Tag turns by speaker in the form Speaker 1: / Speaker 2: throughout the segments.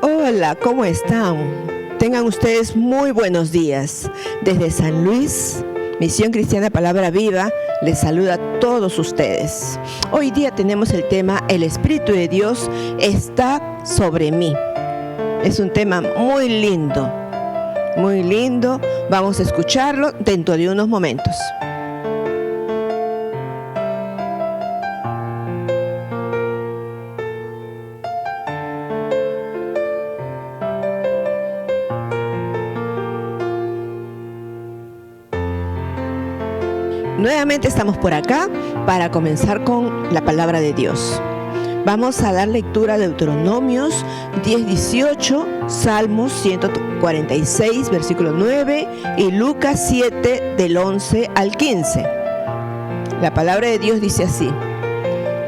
Speaker 1: Hola, ¿cómo están? Tengan ustedes muy buenos días. Desde San Luis, Misión Cristiana Palabra Viva, les saluda a todos ustedes. Hoy día tenemos el tema El Espíritu de Dios está sobre mí. Es un tema muy lindo, muy lindo. Vamos a escucharlo dentro de unos momentos. Nuevamente estamos por acá para comenzar con la palabra de Dios. Vamos a dar lectura a Deuteronomios 10:18, Salmos 146, versículo 9 y Lucas 7, del 11 al 15. La palabra de Dios dice así: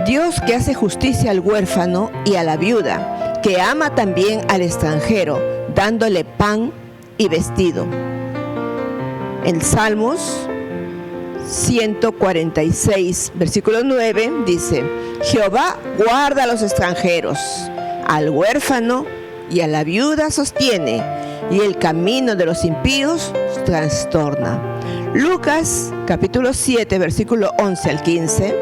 Speaker 1: Dios que hace justicia al huérfano y a la viuda, que ama también al extranjero, dándole pan y vestido. En Salmos 146, versículo 9, dice: Jehová guarda a los extranjeros, al huérfano y a la viuda sostiene, y el camino de los impíos trastorna. Lucas capítulo 7, versículo 11 al 15.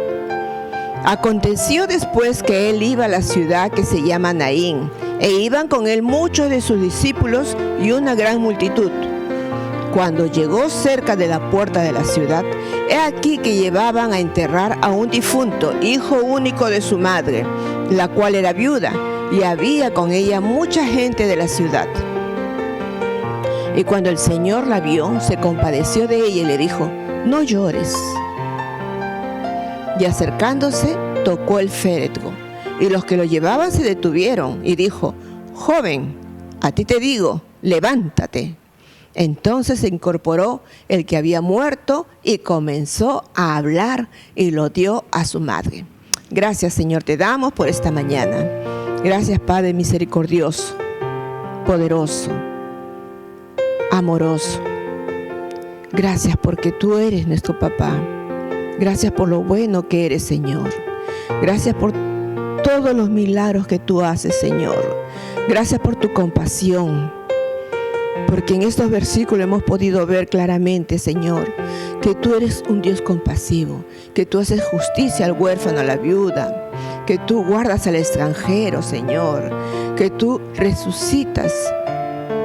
Speaker 1: Aconteció después que él iba a la ciudad que se llama Naín, e iban con él muchos de sus discípulos y una gran multitud. Cuando llegó cerca de la puerta de la ciudad, he aquí que llevaban a enterrar a un difunto, hijo único de su madre, la cual era viuda, y había con ella mucha gente de la ciudad. Y cuando el Señor la vio, se compadeció de ella y le dijo: no llores. Y acercándose, tocó el féretro, y los que lo llevaban se detuvieron, y dijo: joven, a ti te digo, levántate. Entonces se incorporó el que había muerto y comenzó a hablar y lo dio a su madre. Gracias, Señor, te damos por esta mañana. Gracias, Padre misericordioso, poderoso, amoroso. Gracias porque tú eres nuestro papá. Gracias por lo bueno que eres, Señor. Gracias por todos los milagros que tú haces, Señor. Gracias por tu compasión. Porque en estos versículos hemos podido ver claramente, Señor, que tú eres un Dios compasivo, que tú haces justicia al huérfano, a la viuda, que tú guardas al extranjero, Señor, que tú resucitas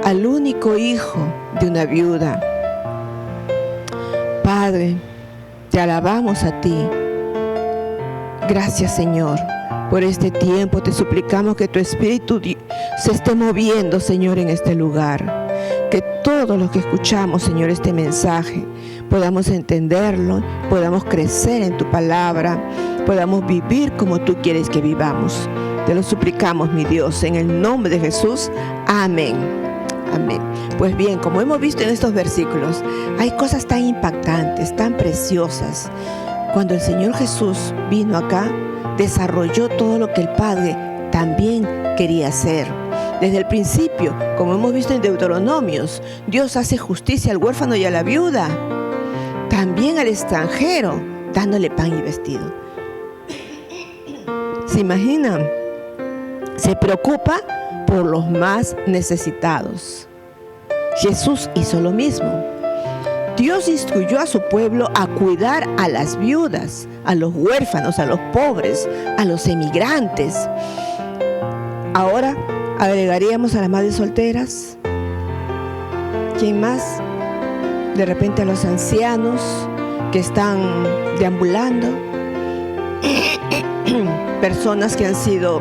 Speaker 1: al único hijo de una viuda. Padre, te alabamos a ti. Gracias, Señor, por este tiempo. Te suplicamos que tu Espíritu se esté moviendo, Señor, en este lugar. Que todos los que escuchamos, Señor, este mensaje, podamos entenderlo, podamos crecer en tu palabra, podamos vivir como tú quieres que vivamos. Te lo suplicamos, mi Dios, en el nombre de Jesús. Amén. Amén. Pues bien, como hemos visto en estos versículos, hay cosas tan impactantes, tan preciosas. Cuando el Señor Jesús vino acá, desarrolló todo lo que el Padre también quería hacer. Desde el principio, como hemos visto en Deuteronomios, Dios hace justicia al huérfano y a la viuda, también al extranjero, dándole pan y vestido. ¿Se imaginan? Se preocupa por los más necesitados. Jesús hizo lo mismo. Dios instruyó a su pueblo a cuidar a las viudas, a los huérfanos, a los pobres, a los emigrantes. Ahora agregaríamos a las madres solteras. ¿Quién más? De repente a los ancianos que están deambulando, personas que han sido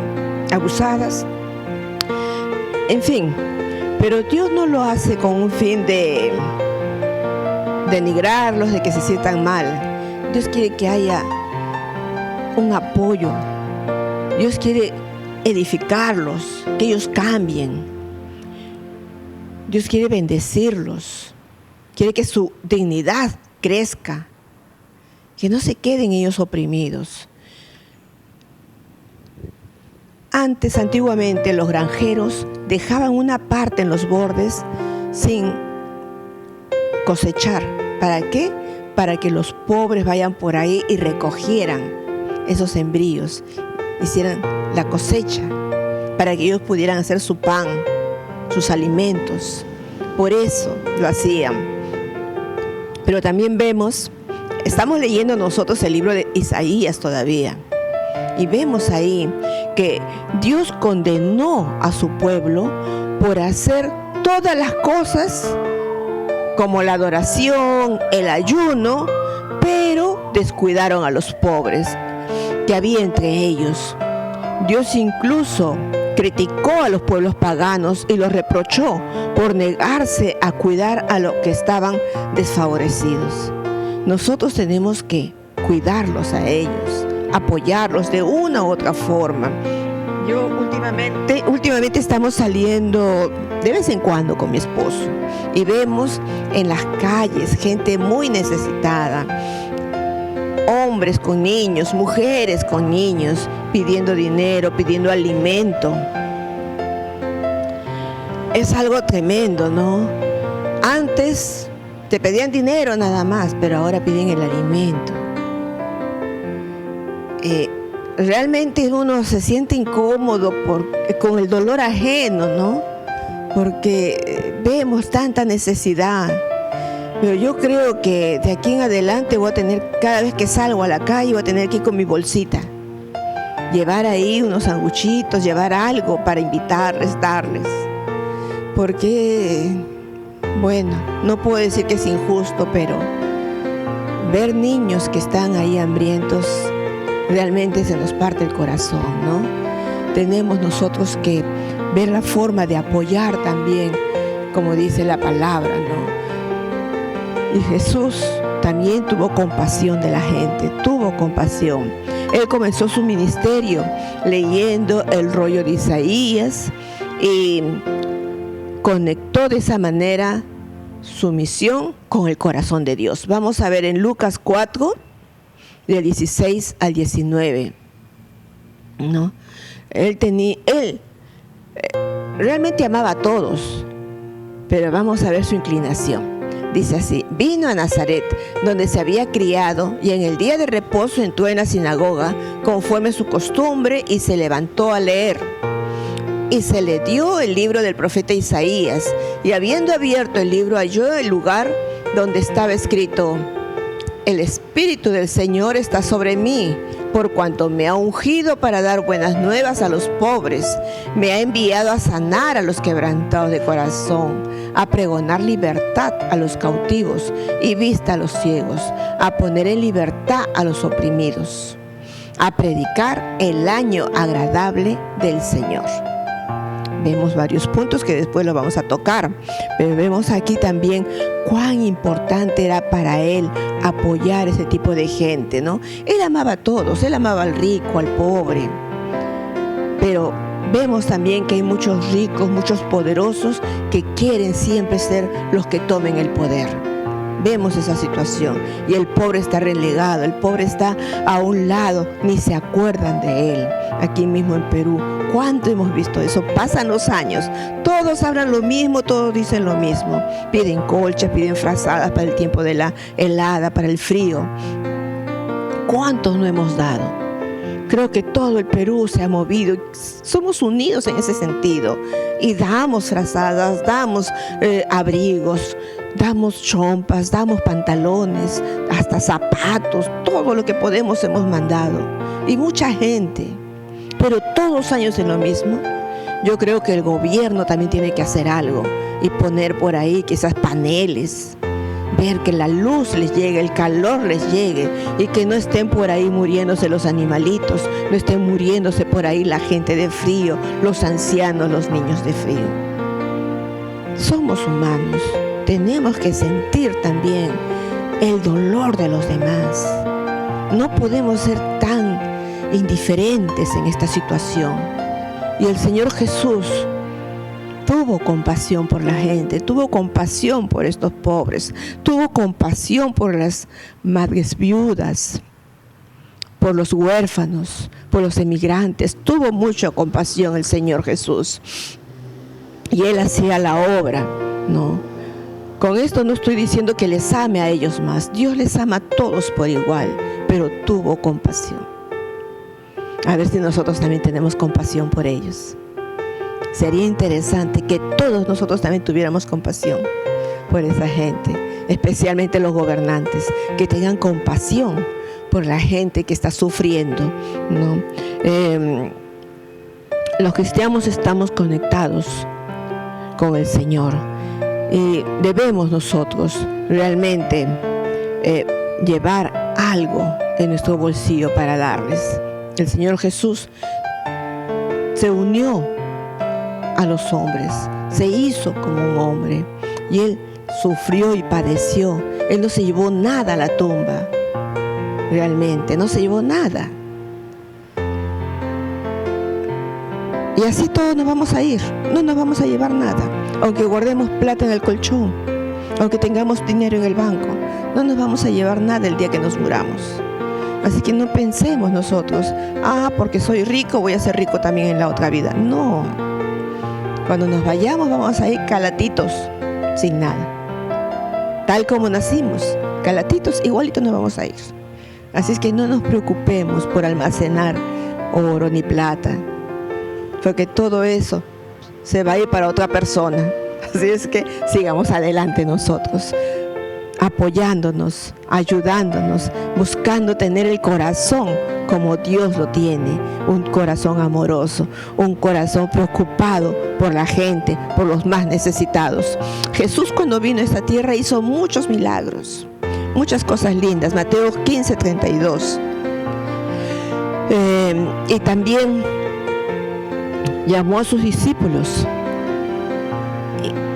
Speaker 1: abusadas, en fin. Pero Dios no lo hace con un fin de denigrarlos, de que se sientan mal. Dios quiere que haya un apoyo. Dios quiere edificarlos, que ellos cambien. Dios quiere bendecirlos, quiere que su dignidad crezca, que no se queden ellos oprimidos. Antiguamente, los granjeros dejaban una parte en los bordes sin cosechar. ¿Para qué? Para que los pobres vayan por ahí y recogieran esos sembríos, hicieran la cosecha, para que ellos pudieran hacer su pan, sus alimentos. Por eso lo hacían. Pero también vemos, estamos leyendo nosotros el libro de Isaías todavía, y vemos ahí que Dios condenó a su pueblo por hacer todas las cosas como la adoración, el ayuno, pero descuidaron a los pobres que había entre ellos. Dios incluso criticó a los pueblos paganos y los reprochó por negarse a cuidar a los que estaban desfavorecidos. Nosotros tenemos que cuidarlos a ellos, apoyarlos de una u otra forma. Yo últimamente estamos saliendo de vez en cuando con mi esposo y vemos en las calles gente muy necesitada, hombres con niños, mujeres con niños, pidiendo dinero, pidiendo alimento. Es algo tremendo, ¿no? Antes te pedían dinero nada más, pero ahora piden el alimento. Realmente uno se siente incómodo con el dolor ajeno, ¿no? Porque vemos tanta necesidad. Pero yo creo que de aquí en adelante voy a tener, cada vez que salgo a la calle, voy a tener que ir con mi bolsita. Llevar ahí unos sanguchitos, llevar algo para invitarles, darles. Porque, bueno, no puedo decir que es injusto, pero ver niños que están ahí hambrientos, realmente se nos parte el corazón, ¿no? Tenemos nosotros que ver la forma de apoyar también, como dice la palabra, ¿no? Y Jesús también tuvo compasión de la gente, tuvo compasión. Él comenzó su ministerio leyendo el rollo de Isaías y conectó de esa manera su misión con el corazón de Dios. Vamos a ver en Lucas 4, del 16 al 19, ¿no? Él realmente amaba a todos, pero vamos a ver su inclinación. Dice así: vino a Nazaret, donde se había criado, y en el día de reposo entró en la sinagoga, conforme su costumbre, y se levantó a leer. Y se le dio el libro del profeta Isaías, y habiendo abierto el libro, halló el lugar donde estaba escrito: el Espíritu del Señor está sobre mí, por cuanto me ha ungido para dar buenas nuevas a los pobres, me ha enviado a sanar a los quebrantados de corazón, a pregonar libertad a los cautivos y vista a los ciegos, a poner en libertad a los oprimidos, a predicar el año agradable del Señor. Vemos varios puntos que después lo vamos a tocar, pero vemos aquí también cuán importante era para él apoyar ese tipo de gente, ¿no? Él amaba a todos, él amaba al rico, al pobre, pero vemos también que hay muchos ricos, muchos poderosos que quieren siempre ser los que tomen el poder. Vemos esa situación y el pobre está relegado, el pobre está a un lado, ni se acuerdan de él. Aquí mismo en Perú, ¿cuánto hemos visto eso? Pasan los años, todos hablan lo mismo, todos dicen lo mismo. Piden colchas, piden frazadas para el tiempo de la helada, para el frío. ¿Cuántos no hemos dado? Creo que todo el Perú se ha movido, somos unidos en ese sentido y damos frazadas, damos abrigos, damos chompas, damos pantalones, hasta zapatos, todo lo que podemos hemos mandado. Y mucha gente, pero todos los años es lo mismo. Yo creo que el gobierno también tiene que hacer algo y poner por ahí quizás paneles, ver que la luz les llegue, el calor les llegue y que no estén por ahí muriéndose los animalitos, no estén muriéndose por ahí la gente de frío, los ancianos, los niños de frío. Somos humanos. Tenemos que sentir también el dolor de los demás. No podemos ser tan indiferentes en esta situación. Y el Señor Jesús tuvo compasión por la gente, tuvo compasión por estos pobres, tuvo compasión por las madres viudas, por los huérfanos, por los emigrantes. Tuvo mucha compasión el Señor Jesús. Y Él hacía la obra, ¿no? Con esto no estoy diciendo que les ame a ellos más. Dios les ama a todos por igual, pero tuvo compasión. A ver si nosotros también tenemos compasión por ellos. sería interesante que todos nosotros también tuviéramos compasión por esa gente, especialmente los gobernantes, que tengan compasión por la gente que está sufriendo, ¿no? Los cristianos estamos conectados con el Señor y debemos nosotros realmente llevar algo en nuestro bolsillo para darles. El Señor Jesús se unió a los hombres, se hizo como un hombre y Él sufrió y padeció. Él no se llevó nada a la tumba, realmente, no se llevó nada. Y así todos nos vamos a ir, no nos vamos a llevar nada. Aunque guardemos plata en el colchón, aunque tengamos dinero en el banco, no nos vamos a llevar nada el día que nos muramos. Así que no pensemos nosotros, porque soy rico, voy a ser rico también en la otra vida. No. Cuando nos vayamos vamos a ir calatitos, sin nada. Tal como nacimos, calatitos, igualitos nos vamos a ir. Así es que no nos preocupemos por almacenar oro ni plata, porque todo eso se va a ir para otra persona. Así es que sigamos adelante nosotros, apoyándonos, ayudándonos, buscando tener el corazón como Dios lo tiene, un corazón amoroso, un corazón preocupado por la gente, por los más necesitados. Jesús, cuando vino a esta tierra, hizo muchos milagros, muchas cosas lindas. Mateo 15:32. Y también llamó a sus discípulos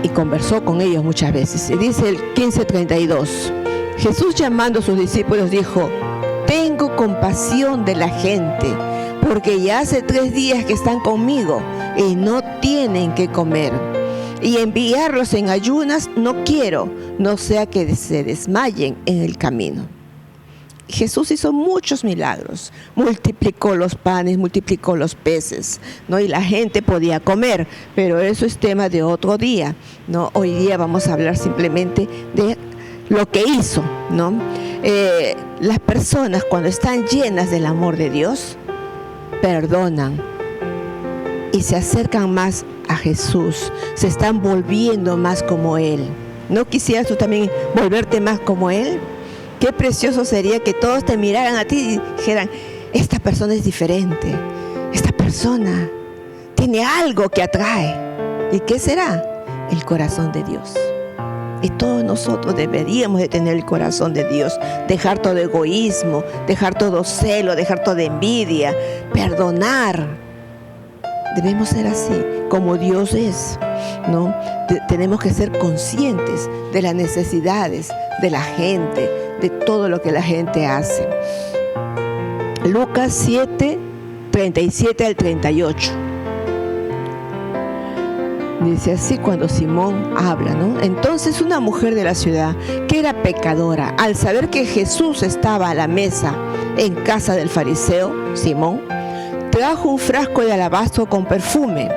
Speaker 1: y conversó con ellos muchas veces. Y dice el 15:32, Jesús, llamando a sus discípulos, dijo: tengo compasión de la gente, porque ya hace 3 días que están conmigo y no tienen que comer. Y enviarlos en ayunas no quiero, no sea que se desmayen en el camino. Jesús hizo muchos milagros, multiplicó los panes, multiplicó los peces, ¿no? Y la gente podía comer, pero eso es tema de otro día, ¿no? Hoy día vamos a hablar simplemente de lo que hizo, ¿no? Las personas, cuando están llenas del amor de Dios, perdonan y se acercan más a Jesús, se están volviendo más como Él. ¿No quisieras tú también volverte más como Él? Qué precioso sería que todos te miraran a ti y dijeran: esta persona es diferente, esta persona tiene algo que atrae. ¿Y qué será? El corazón de Dios. Y todos nosotros deberíamos de tener el corazón de Dios, dejar todo egoísmo, dejar todo celo, dejar toda envidia, perdonar. Debemos ser así, como Dios es, ¿no? Tenemos que ser conscientes de las necesidades de la gente, de todo lo que la gente hace. Lucas 7, 37 al 38. Dice así cuando Simón habla, ¿no? Entonces una mujer de la ciudad, que era pecadora, al saber que Jesús estaba a la mesa en casa del fariseo Simón, trajo un frasco de alabastro con perfume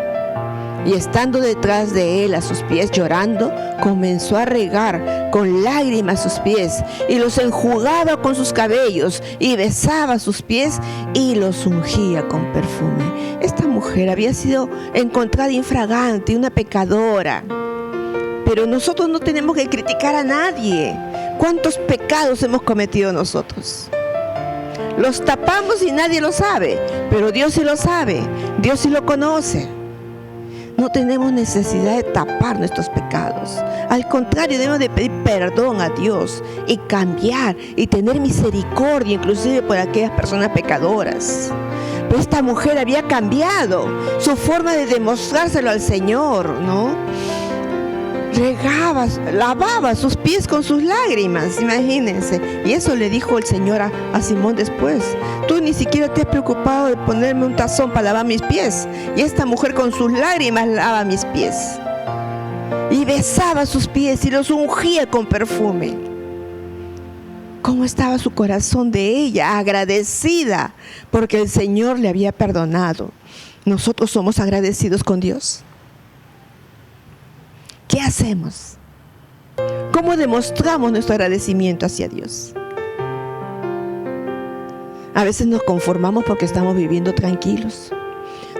Speaker 1: y, estando detrás de él a sus pies llorando, comenzó a regar con lágrimas sus pies y los enjugaba con sus cabellos y besaba sus pies y los ungía con perfume. Esta mujer había sido encontrada infragante, una pecadora. Pero nosotros no tenemos que criticar a nadie. ¿Cuántos pecados hemos cometido nosotros? Los tapamos y nadie lo sabe, pero Dios sí lo sabe, Dios sí lo conoce. No tenemos necesidad de tapar nuestros pecados. Al contrario, debemos de pedir perdón a Dios y cambiar y tener misericordia, inclusive por aquellas personas pecadoras. Pero esta mujer había cambiado su forma de demostrárselo al Señor, ¿no? Regaba, lavaba sus pies con sus lágrimas, imagínense. Y eso le dijo el Señor a Simón después: tú ni siquiera te has preocupado de ponerme un tazón para lavar mis pies, y esta mujer con sus lágrimas lava mis pies. Y besaba sus pies y los ungía con perfume. ¿Cómo estaba su corazón de ella? Agradecida porque el Señor le había perdonado. ¿Nosotros somos agradecidos con Dios? ¿Qué hacemos? ¿Cómo demostramos nuestro agradecimiento hacia Dios? A veces nos conformamos porque estamos viviendo tranquilos.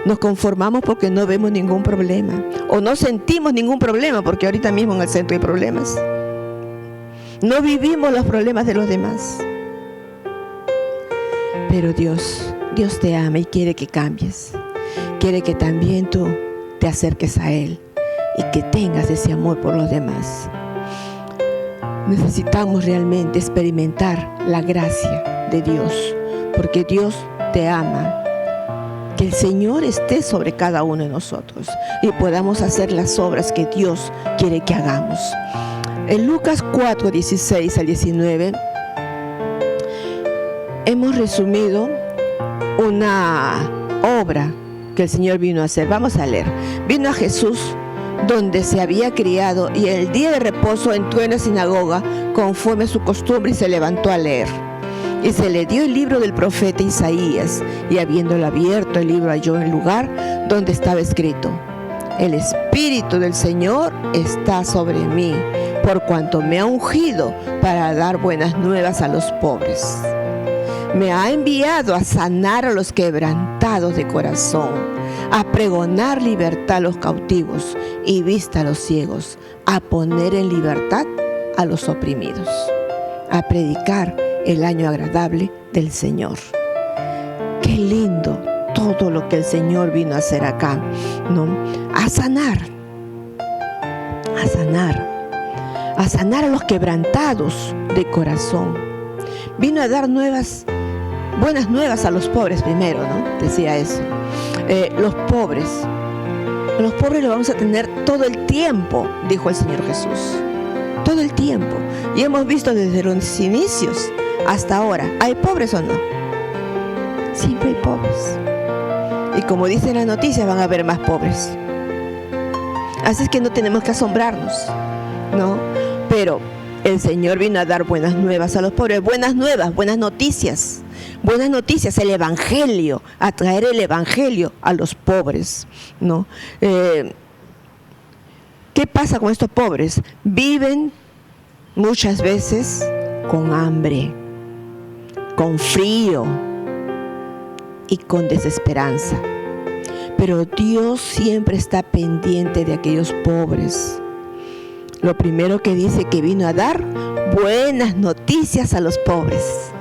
Speaker 1: Nos conformamos porque no vemos ningún problema. O no sentimos ningún problema porque ahorita mismo en el centro hay problemas. No vivimos los problemas de los demás. Pero Dios te ama y quiere que cambies. Quiere que también tú te acerques a Él y que tengas ese amor por los demás. Necesitamos realmente experimentar la gracia de Dios, porque Dios te ama. Que el Señor esté sobre cada uno de nosotros y podamos hacer las obras que Dios quiere que hagamos. En Lucas 4, 16 al 19, hemos resumido una obra que el Señor vino a hacer. Vamos a leer. Vino a Jesús donde se había criado y el día de reposo entró en la sinagoga conforme a su costumbre y se levantó a leer. Y se le dio el libro del profeta Isaías, y habiéndolo abierto el libro halló el lugar donde estaba escrito: el Espíritu del Señor está sobre mí, por cuanto me ha ungido para dar buenas nuevas a los pobres. Me ha enviado a sanar a los quebrantados de corazón, a pregonar libertad a los cautivos y vista a los ciegos, a poner en libertad a los oprimidos, a predicar el año agradable del Señor. Qué lindo todo lo que el Señor vino a hacer acá, ¿no? A sanar a los quebrantados de corazón. Vino a dar buenas nuevas a los pobres primero, ¿no? Decía eso. Los pobres los vamos a tener todo el tiempo, dijo el Señor Jesús. Todo el tiempo. Y hemos visto desde los inicios hasta ahora, ¿hay pobres o no? Siempre hay pobres. Y como dicen las noticias, van a haber más pobres. Así es que no tenemos que asombrarnos, ¿no? Pero el Señor vino a dar buenas nuevas a los pobres. Buenas nuevas, buenas noticias. Buenas noticias, el Evangelio, a traer el Evangelio a los pobres, ¿no? ¿Qué pasa con estos pobres? Viven muchas veces con hambre, con frío y con desesperanza. Pero Dios siempre está pendiente de aquellos pobres. Lo primero que dice que vino a dar buenas noticias a los pobres.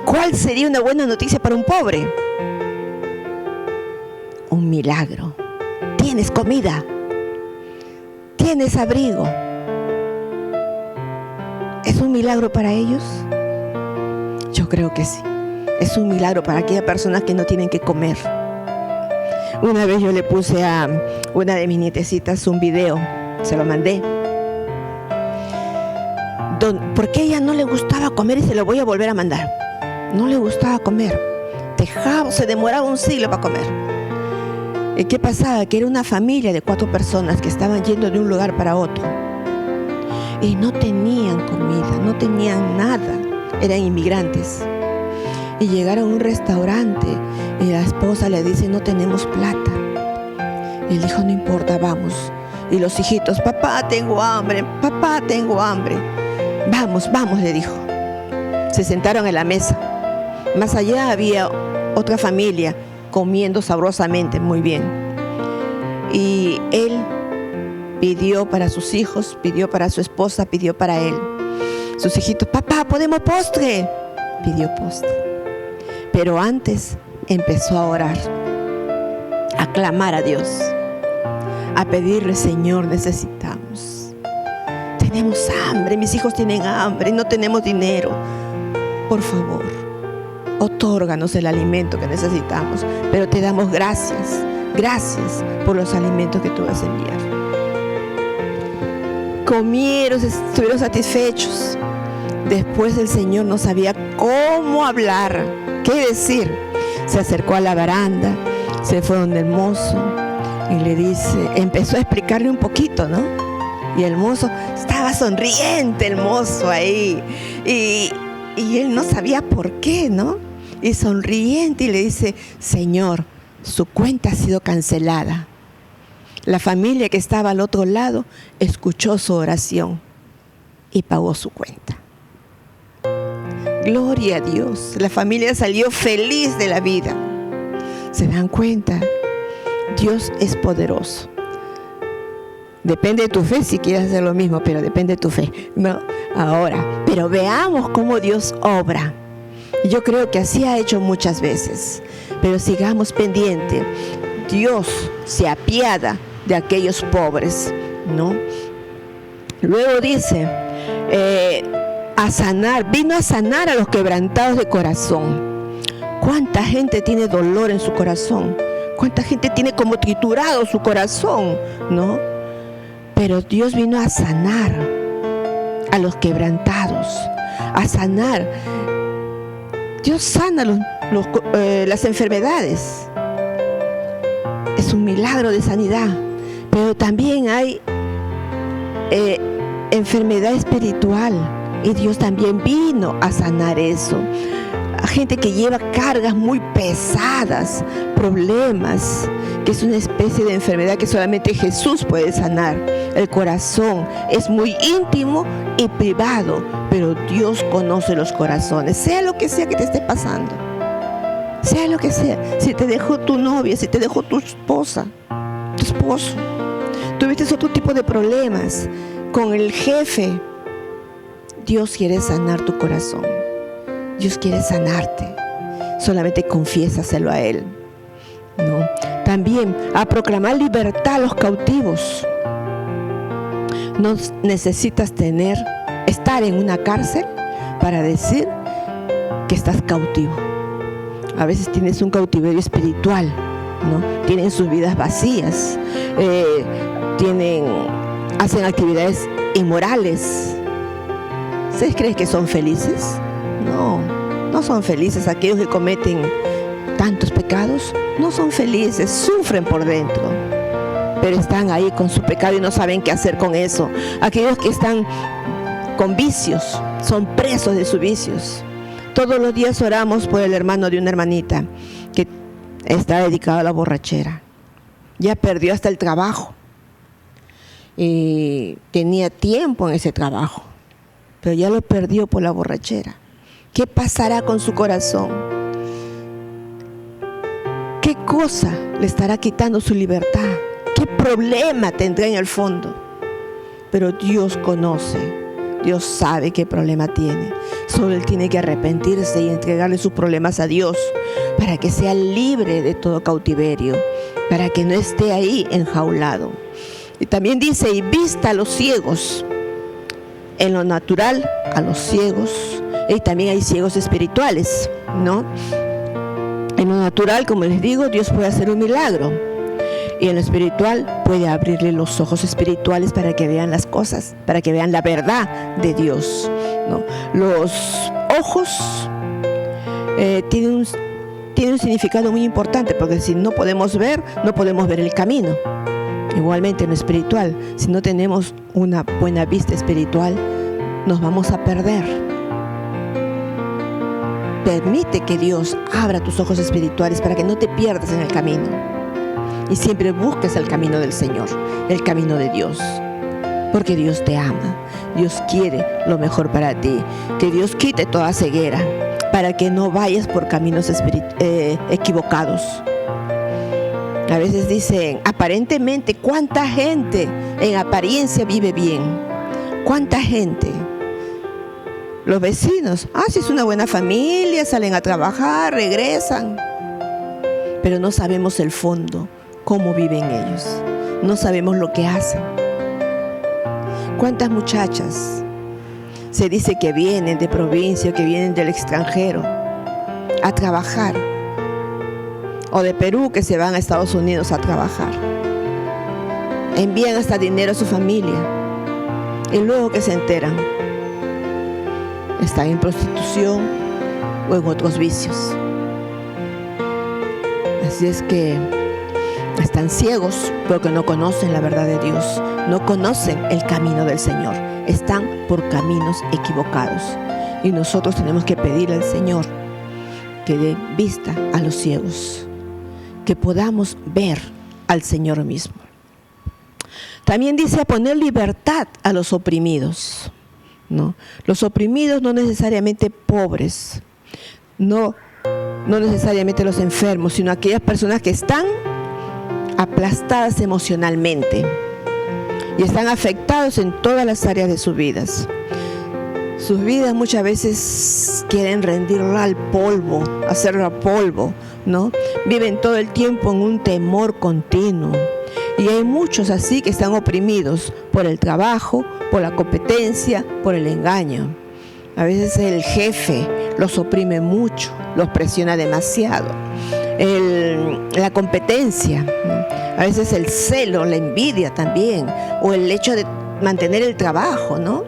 Speaker 1: ¿Cuál sería una buena noticia para un pobre? Un milagro. Tienes comida. Tienes abrigo. ¿Es un milagro para ellos? Yo creo que sí. Es un milagro para aquellas personas que no tienen que comer. Una vez yo le puse a una de mis nietecitas un video, se lo mandé, porque a ella no le gustaba comer y se lo voy a volver a mandar. No le gustaba comer, se demoraba un siglo para comer. ¿Y qué pasaba? Que era una familia de 4 personas que estaban yendo de un lugar para otro y no tenían comida, no tenían nada, eran inmigrantes. Y llegaron a un restaurante y la esposa le dice: no tenemos plata. Y él dijo: no importa, vamos. Y los hijitos: papá, tengo hambre, papá, tengo hambre. Vamos, le dijo. Se sentaron en la mesa. Más allá había otra familia comiendo sabrosamente, muy bien. Y él pidió para sus hijos, pidió para su esposa, pidió para él. Sus hijitos: papá, ¿podemos postre? Pidió postre. Pero antes empezó a orar, a clamar a Dios, a pedirle: Señor, necesitamos. Tenemos hambre, mis hijos tienen hambre, no tenemos dinero. Por favor, otórganos el alimento que necesitamos. Pero te damos gracias por los alimentos que tú vas a enviar. Comieron, estuvieron satisfechos. Después el Señor no sabía cómo hablar, qué decir. Se acercó a la baranda, se fue donde el mozo y le dice, empezó a explicarle un poquito, ¿no? Y el mozo estaba sonriente, el mozo ahí. Y él no sabía por qué, ¿no? Y sonriente y le dice: Señor, su cuenta ha sido cancelada. La familia que estaba al otro lado escuchó su oración y pagó su cuenta. Gloria a Dios. La familia salió feliz de la vida. ¿Se dan cuenta? Dios es poderoso. Depende de tu fe si quieres hacer lo mismo, pero depende de tu fe, ¿no? Ahora, pero veamos cómo Dios obra. Yo creo que así ha hecho muchas veces, pero sigamos pendientes. Dios se apiada de aquellos pobres, ¿no? Luego dice, vino a sanar a los quebrantados de corazón. ¿Cuánta gente tiene dolor en su corazón? ¿Cuánta gente tiene como triturado su corazón, ¿no? Pero Dios vino a sanar a los quebrantados, a sanar. Dios sana las enfermedades. Es un milagro de sanidad. Pero también hay enfermedad espiritual. Y Dios también vino a sanar eso. Gente que lleva cargas muy pesadas, problemas, que es una especie de enfermedad que solamente Jesús puede sanar. El corazón es muy íntimo y privado, pero Dios conoce los corazones, sea lo que sea que te esté pasando, sea lo que sea. Si te dejó tu novia, si te dejó tu esposa, tu esposo, tuviste otro tipo de problemas con el jefe, Dios quiere sanar tu corazón. Dios quiere sanarte. Solamente confiésaselo a Él, ¿no? También a proclamar libertad a los cautivos. No necesitas estar en una cárcel para decir que estás cautivo. A veces tienes un cautiverio espiritual, ¿no? Tienen sus vidas vacías, hacen actividades inmorales. ¿Ustedes creen que son felices? No son felices. Aquellos que cometen tantos pecados no son felices, sufren por dentro, pero están ahí con su pecado y no saben qué hacer con eso. Aquellos que están con vicios son presos de sus vicios. Todos los días oramos por el hermano de una hermanita que está dedicado a la borrachera. Ya perdió hasta el trabajo y tenía tiempo en ese trabajo, pero ya lo perdió por la borrachera. ¿Qué pasará con su corazón? ¿Qué cosa le estará quitando su libertad? ¿Qué problema tendrá en el fondo? Pero Dios conoce, Dios sabe qué problema tiene. Solo Él tiene que arrepentirse y entregarle sus problemas a Dios para que sea libre de todo cautiverio, para que no esté ahí enjaulado. Y también dice, y vista a los ciegos. En lo natural, a los ciegos. Y también hay ciegos espirituales, ¿no? En lo natural, como les digo, Dios puede hacer un milagro. Y en lo espiritual puede abrirle los ojos espirituales para que vean las cosas, para que vean la verdad de Dios, ¿no? Los ojos tienen un significado muy importante, porque si no podemos ver el camino. Igualmente en lo espiritual, si no tenemos una buena vista espiritual, nos vamos a perder. Permite que Dios abra tus ojos espirituales para que no te pierdas en el camino. Y siempre busques el camino del Señor, el camino de Dios. Porque Dios te ama. Dios quiere lo mejor para ti. Que Dios quite toda ceguera para que no vayas por caminos equivocados. A veces dicen, aparentemente, ¿cuánta gente en apariencia vive bien? ¿Cuánta gente? Los vecinos, si es una buena familia, salen a trabajar, regresan. Pero no sabemos el fondo, cómo viven ellos. No sabemos lo que hacen. ¿Cuántas muchachas se dice que vienen de provincia, que vienen del extranjero a trabajar? O de Perú, que se van a Estados Unidos a trabajar. Envían hasta dinero a su familia. Y luego que se enteran, están en prostitución o en otros vicios. Así es que están ciegos porque no conocen la verdad de Dios, no conocen el camino del Señor, están por caminos equivocados. Y nosotros tenemos que pedirle al Señor que dé vista a los ciegos, que podamos ver al Señor mismo. También dice a poner libertad a los oprimidos, ¿no? Los oprimidos no necesariamente pobres, no necesariamente los enfermos, sino aquellas personas que están aplastadas emocionalmente y están afectados en todas las áreas de sus vidas. Sus vidas muchas veces quieren rendirla al polvo, hacerla polvo, ¿no? Viven todo el tiempo en un temor continuo. Y hay muchos así que están oprimidos por el trabajo, por la competencia, por el engaño. A veces el jefe los oprime mucho, los presiona demasiado. La competencia, ¿no? A veces el celo, la envidia también, o el hecho de mantener el trabajo, ¿no?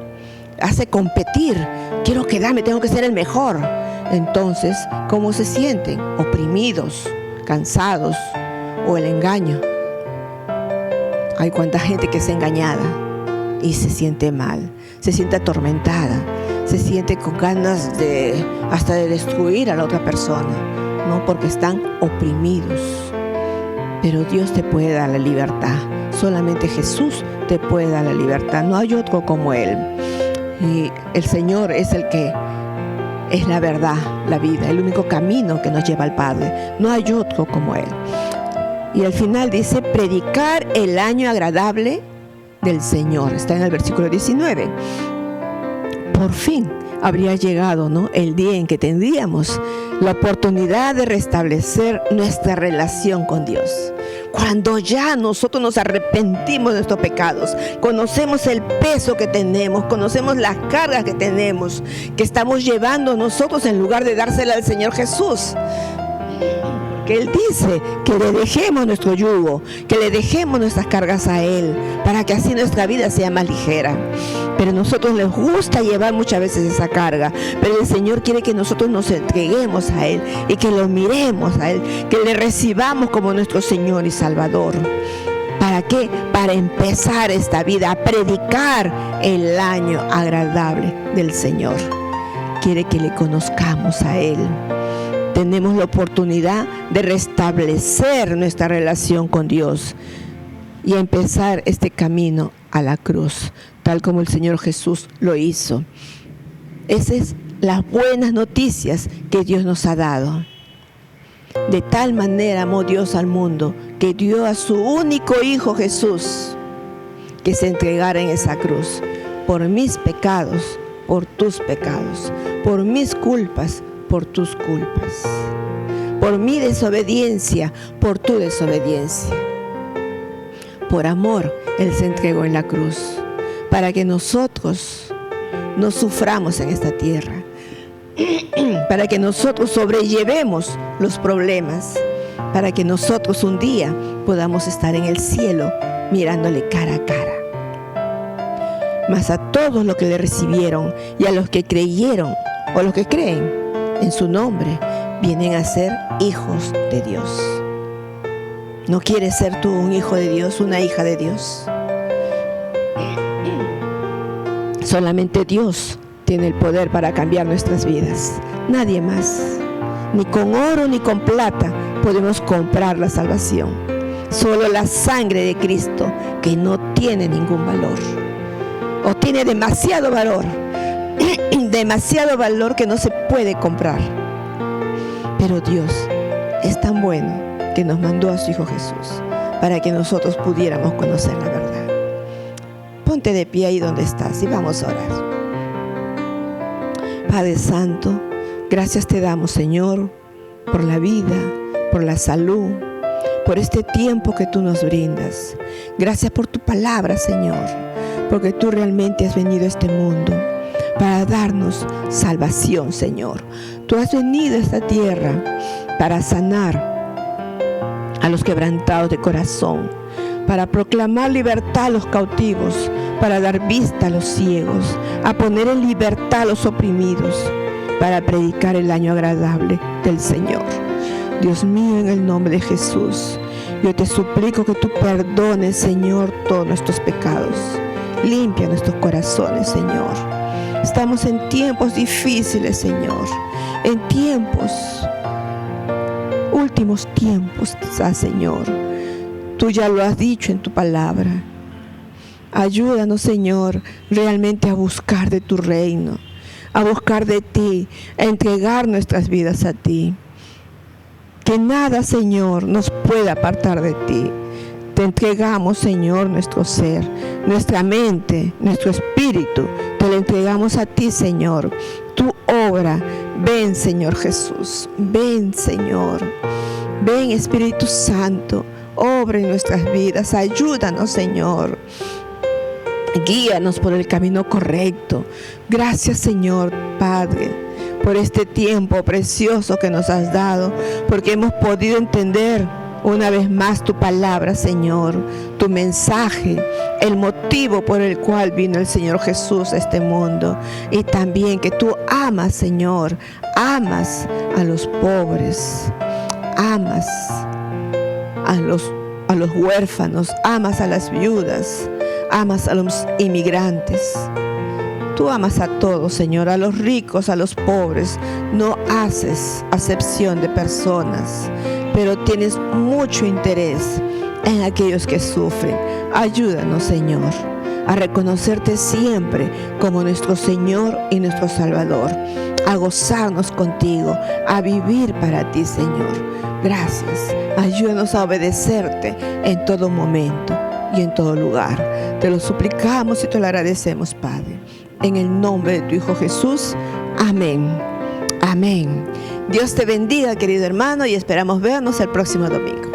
Speaker 1: Hace competir. Quiero quedarme, tengo que ser el mejor. Entonces, ¿cómo se sienten? Oprimidos, cansados, o el engaño. Hay cuánta gente que es engañada y se siente mal, se siente atormentada, se siente con ganas hasta de destruir a la otra persona, ¿no? Porque están oprimidos. Pero Dios te puede dar la libertad. Solamente Jesús te puede dar la libertad. No hay otro como Él. Y el Señor es el que es la verdad, la vida, el único camino que nos lleva al Padre. No hay otro como Él. Y al final dice, predicar el año agradable del Señor. Está en el versículo 19. Por fin habría llegado, ¿no?, el día en que tendríamos la oportunidad de restablecer nuestra relación con Dios. Cuando ya nosotros nos arrepentimos de nuestros pecados, conocemos el peso que tenemos, conocemos las cargas que tenemos, que estamos llevando nosotros en lugar de dársela al Señor Jesús. Que Él dice que le dejemos nuestro yugo, que le dejemos nuestras cargas a Él, para que así nuestra vida sea más ligera. Pero a nosotros les gusta llevar muchas veces esa carga, pero el Señor quiere que nosotros nos entreguemos a Él y que lo miremos a Él, que le recibamos como nuestro Señor y Salvador. ¿Para qué? Para empezar esta vida, a predicar el año agradable del Señor. Quiere que le conozcamos a Él. Tenemos la oportunidad de restablecer nuestra relación con Dios y empezar este camino a la cruz, tal como el Señor Jesús lo hizo. Esas son las buenas noticias que Dios nos ha dado. De tal manera amó Dios al mundo que dio a su único Hijo Jesús que se entregara en esa cruz por mis pecados, por tus pecados, por mis culpas, por tus culpas, por mi desobediencia, por tu desobediencia. Por amor, Él se entregó en la cruz, para que nosotros no suframos en esta tierra, para que nosotros sobrellevemos los problemas, para que nosotros un día podamos estar en el cielo mirándole cara a cara. Mas a todos los que le recibieron y a los que creyeron o los que creen en su nombre, vienen a ser hijos de Dios. ¿No quieres ser tú un hijo de Dios, una hija de Dios? Solamente Dios tiene el poder para cambiar nuestras vidas. Nadie más. Ni con oro ni con plata podemos comprar la salvación. Solo la sangre de Cristo, que no tiene ningún valor. O tiene demasiado valor. Demasiado valor que no se puede comprar. Pero Dios es tan bueno que nos mandó a su Hijo Jesús para que nosotros pudiéramos conocer la verdad. Ponte de pie ahí donde estás y vamos a orar. Padre Santo, gracias te damos, Señor, por la vida, por la salud, por este tiempo que tú nos brindas. Gracias por tu palabra, Señor, porque tú realmente has venido a este mundo para darnos salvación, Señor. Tú has venido a esta tierra para sanar a los quebrantados de corazón, para proclamar libertad a los cautivos, para dar vista a los ciegos, a poner en libertad a los oprimidos, para predicar el año agradable del Señor. Dios mío, en el nombre de Jesús, yo te suplico que tú perdones, Señor, todos nuestros pecados. Limpia nuestros corazones, Señor. Estamos en tiempos difíciles, Señor. En últimos tiempos quizás, Señor. Tú ya lo has dicho en tu palabra. Ayúdanos, Señor, realmente a buscar de tu reino, a buscar de ti, a entregar nuestras vidas a ti. Que nada, Señor, nos pueda apartar de ti. Te entregamos, Señor, nuestro ser, nuestra mente, nuestro espíritu. Te lo entregamos a ti, Señor. Tu obra. Ven, Señor Jesús. Ven, Señor. Ven, Espíritu Santo. Obra en nuestras vidas. Ayúdanos, Señor. Guíanos por el camino correcto. Gracias, Señor Padre, por este tiempo precioso que nos has dado, porque hemos podido entender una vez más tu palabra, Señor, tu mensaje, el motivo por el cual vino el Señor Jesús a este mundo. Y también que tú amas, Señor, amas a los pobres, amas a los huérfanos, amas a las viudas, amas a los inmigrantes. Tú amas a todos, Señor, a los ricos, a los pobres. No haces acepción de personas, pero tienes mucho interés en aquellos que sufren. Ayúdanos, Señor, a reconocerte siempre como nuestro Señor y nuestro Salvador, a gozarnos contigo, a vivir para ti, Señor. Gracias. Ayúdanos a obedecerte en todo momento y en todo lugar. Te lo suplicamos y te lo agradecemos, Padre. En el nombre de tu Hijo Jesús. Amén. Amén. Dios te bendiga, querido hermano, y esperamos vernos el próximo domingo.